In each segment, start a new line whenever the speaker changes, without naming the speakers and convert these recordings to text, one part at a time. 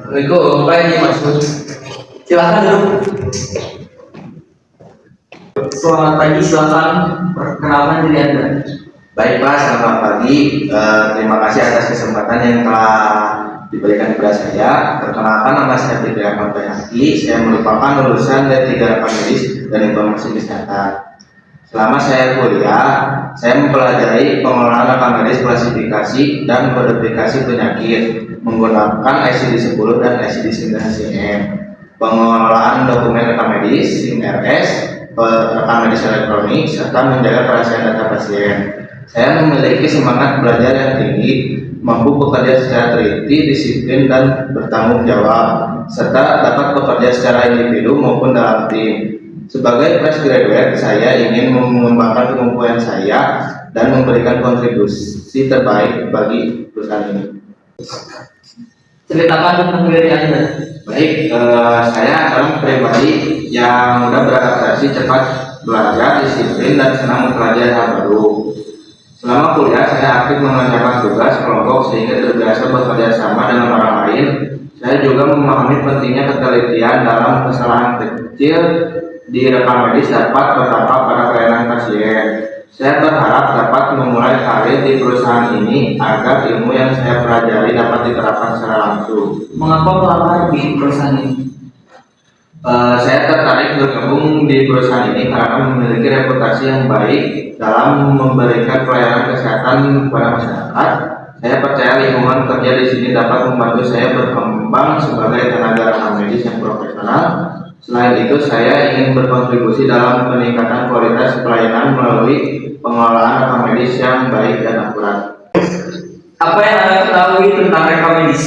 Assalamualaikum, Pak Haji Masud. Silakan duduk. Selamat pagi, silakan perkenalkan diri Anda.
Baik Pak, selamat pagi. Terima kasih atas kesempatan yang telah diberikan kepada saya. Perkenalkan, nama saya Fitri Ahmad Bayhaqi. Saya merupakan lulusan D3 Rekam Medis dan Informasi Kesehatan. Selama saya kuliah, saya mempelajari pengelolaan rekam medis, klasifikasi dan kodifikasi penyakit menggunakan ICD-10 dan ICD-9-CM, pengelolaan dokumen rekam medis, SIM-RS, rekam medis elektronik, serta menjaga kerahasiaan data pasien. Saya memiliki semangat belajar yang tinggi, mampu bekerja secara teliti, disiplin, dan bertanggung jawab, serta dapat bekerja secara individu maupun dalam tim. Sebagai fresh graduate, saya ingin mengembangkan kemampuan saya dan memberikan kontribusi terbaik bagi perusahaan ini.
Ceritakan tentang diri Anda.
Baik, saya adalah pribadi yang mudah beradaptasi, cepat belajar, disiplin, dan senang mempelajari hal baru. Selama kuliah, saya aktif mengerjakan tugas kelompok sehingga terbiasa bekerja sama dengan orang lain. Saya juga memahami pentingnya ketelitian dalam kesalahan kecil di rekam medis dapat berdampak pada pelayanan pasien. Saya berharap dapat memulai karir di perusahaan ini agar ilmu yang saya pelajari dapat diterapkan secara langsung.
Mengapa melamar di perusahaan ini?
Saya tertarik bergabung di perusahaan ini karena memiliki reputasi yang baik dalam memberikan pelayanan kesehatan kepada masyarakat. Saya percaya lingkungan kerja di sini dapat membantu saya berkembang sebagai tenaga rekam medis yang profesional. Selain itu, saya ingin berkontribusi dalam peningkatan kualitas pelayanan melalui pengelolaan rekam medis yang baik dan akurat.
Apa yang Anda ketahui tentang rekam medis?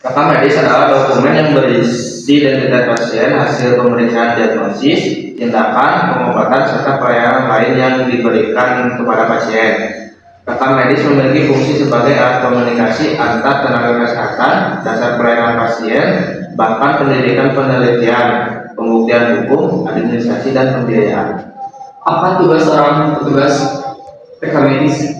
Rekam medis adalah dokumen yang berisi identitas pasien, hasil pemeriksaan diagnosis, tindakan, pengobatan, serta pelayanan lain yang diberikan kepada pasien. Rekam medis memiliki fungsi sebagai alat komunikasi antar tenaga kesehatan, dasar pelayanan pasien, bahkan pendidikan penelitian, pembuktian hukum, administrasi, dan pembiayaan.
Apa tugas seorang petugas rekam medis?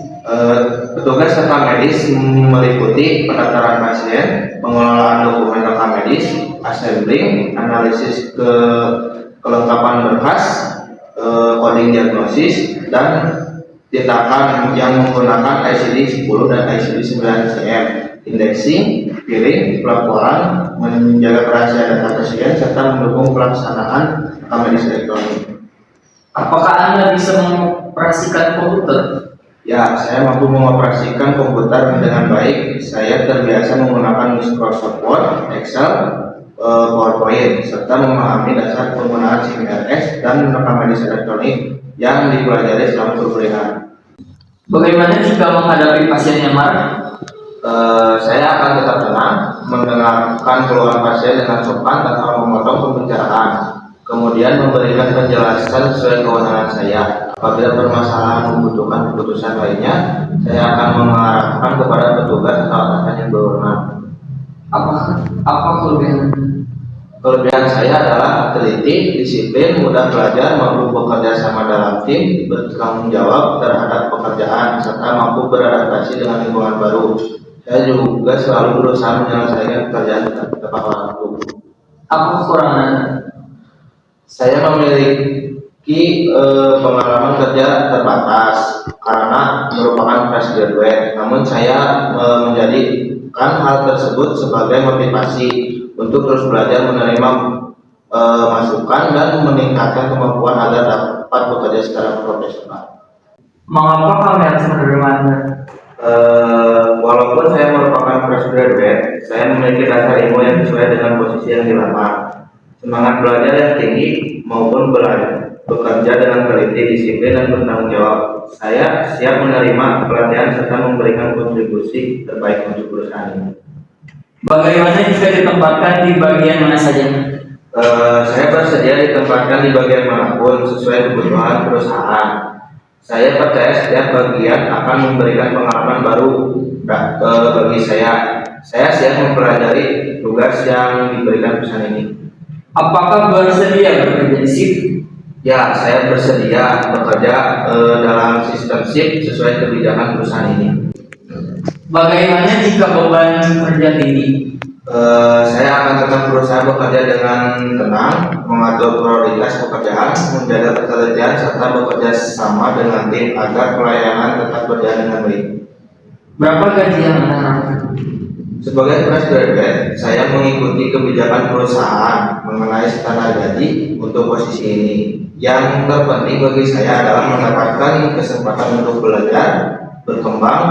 Petugas rekam medis meliputi pendaftaran pasien, pengelolaan dokumen rekam medis, assembling, analisis kelengkapan berkas, coding diagnosis, dan tindakan yang menggunakan ICD-10 dan ICD-9-CM, indexing, filing, pelaporan, menjaga kerahasiaan data pasien, serta mendukung pelaksanaan rekam medis elektronik.
Apakah Anda bisa mengoperasikan komputer?
Ya, saya mampu mengoperasikan komputer dengan baik. Saya terbiasa menggunakan Microsoft Word, Excel, PowerPoint, serta memahami dasar penggunaan SIM-RS dan rekam medis elektronik yang dipelajari selama perkuliahan.
Bagaimana jika menghadapi pasien yang marah?
Saya akan tetap tenang, mendengarkan keluhan pasien dengan sopan tanpa memotong pembicaraan, kemudian memberikan penjelasan sesuai kewenangan saya. Apabila permasalahan membutuhkan keputusan lainnya, saya akan mengarahkan kepada petugas atau atasan yang berwenang.
Apa kelebihan?
Kelebihan saya adalah teliti, disiplin, mudah belajar, mampu bekerja sama dalam tim, bertanggung jawab terhadap pekerjaan, serta mampu beradaptasi dengan lingkungan baru. Saya juga selalu berusaha menyelesaikan pekerjaan tepat waktu.
Apa kekurangan?
Saya memiliki pengalaman kerja terbatas karena merupakan fresh graduate. Namun saya menjadikan hal tersebut sebagai motivasi untuk terus belajar, menerima masukan, dan meningkatkan kemampuan agar dapat bekerja secara profesional.
Mengapa kami harus menerima Anda?
Walaupun saya merupakan fresh graduate, saya memiliki dasar ilmu yang sesuai dengan posisi yang dilamar. Semangat belajar yang tinggi maupun bekerja dengan teliti, disiplin, dan bertanggung jawab. Saya siap menerima pelatihan serta memberikan kontribusi terbaik untuk perusahaan ini.
Bagaimana jika ditempatkan di bagian mana saja?
Saya bersedia ditempatkan di bagian manapun sesuai kebutuhan perusahaan. Saya percaya setiap bagian akan memberikan pengalaman baru bagi saya. Saya siap mempelajari tugas yang diberikan perusahaan ini.
Apakah bersedia bekerja di shift?
Ya, saya bersedia bekerja dalam sistem shift sesuai kebijakan perusahaan ini.
Bagaimana jika beban kerja tinggi?
Saya akan tetap berusaha bekerja dengan tenang, mengatur prioritas pekerjaan, menjaga ketelitian, serta bekerja sama dengan tim agar pelayanan tetap berjalan dengan baik.
Berapa gaji yang Anda harapkan?
Sebagai fresh graduate, saya mengikuti kebijakan perusahaan mengenai standar gaji untuk posisi ini. Yang terpenting bagi saya adalah mendapatkan kesempatan untuk belajar, berkembang,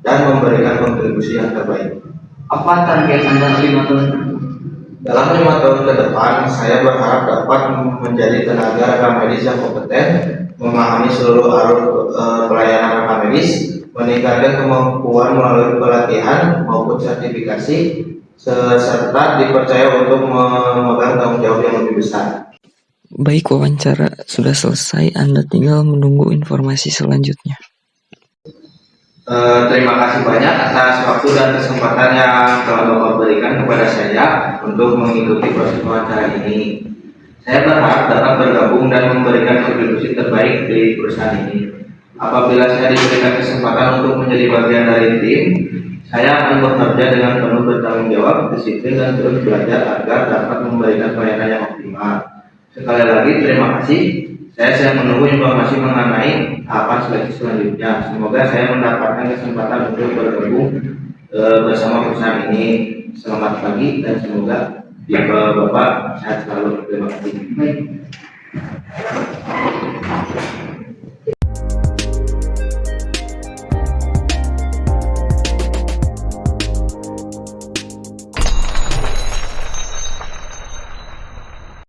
dan memberikan kontribusi yang terbaik.
Apa target Anda 5 tahun?
Dalam 5 tahun ke depan, saya berharap dapat menjadi tenaga rekam medis yang kompeten, memahami seluruh alur pelayanan rekam medis, meningkatkan kemampuan melalui pelatihan maupun sertifikasi, serta dipercaya untuk memegang tanggung jawab yang lebih besar.
Baik, wawancara sudah selesai. Anda tinggal menunggu informasi selanjutnya.
Terima kasih banyak atas waktu dan kesempatan yang telah Bapak berikan kepada saya untuk mengikuti proses wawancara ini. Saya berharap dapat bergabung dan memberikan kontribusi terbaik di perusahaan ini. Apabila saya diberikan kesempatan untuk menjadi bagian dari tim, saya akan bekerja dengan penuh bertanggung jawab, disiplin, dan terus belajar agar dapat memberikan pelayanan yang optimal. Sekali lagi terima kasih. Saya menunggu informasi mengenai tahapan seleksi selanjutnya. Semoga saya mendapatkan kesempatan untuk bergabung bersama perusahaan ini. Selamat pagi dan semoga Bapak sehat selalu. Terima kasih.
Baik.